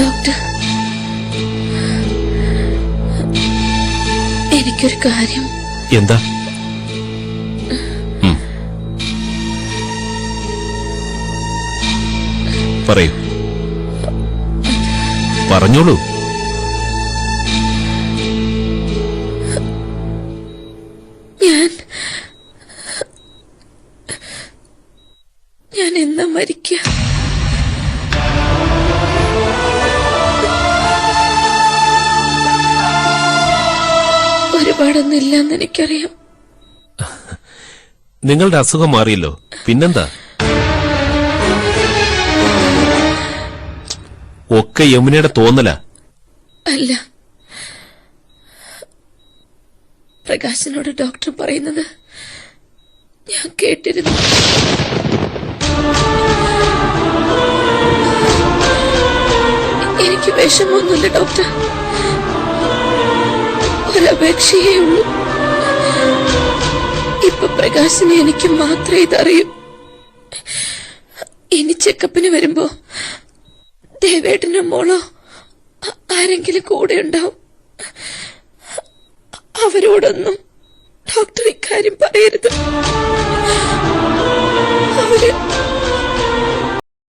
Doctor, എനിക്കൊരു കാര്യം. എന്താ? പറയൂ, പറഞ്ഞോളൂ. ഞാൻ എന്നാ മരിക്കുക? ഒരുപാടൊന്നും ഇല്ലെന്ന് എനിക്കറിയാം. നിങ്ങളുടെ അസുഖം മാറിയല്ലോ, പിന്നെന്താ? ഒക്കെ യമുനയുടെ തോന്നലാ. അല്ല, പ്രകാശനോട് ഡോക്ടർ പറയുന്നത് ഞാൻ കേട്ടിരുന്നു. എനിക്ക് വിഷമൊന്നുമില്ല ഡോക്ടർ, ഒരപേക്ഷയേ ഉള്ളൂ. ഇപ്പൊ പ്രകാശിനെ എനിക്ക് മാത്രമേ ഇതറിയൂ. ഇനി ചെക്കപ്പിന് വരുമ്പോ ദേവേട്ടനോ മോളോ ആരെങ്കിലും കൂടെ ഉണ്ടാവും. അവരോടൊന്നും ഡോക്ടർ ഇക്കാര്യം പറയരുത്. അവര്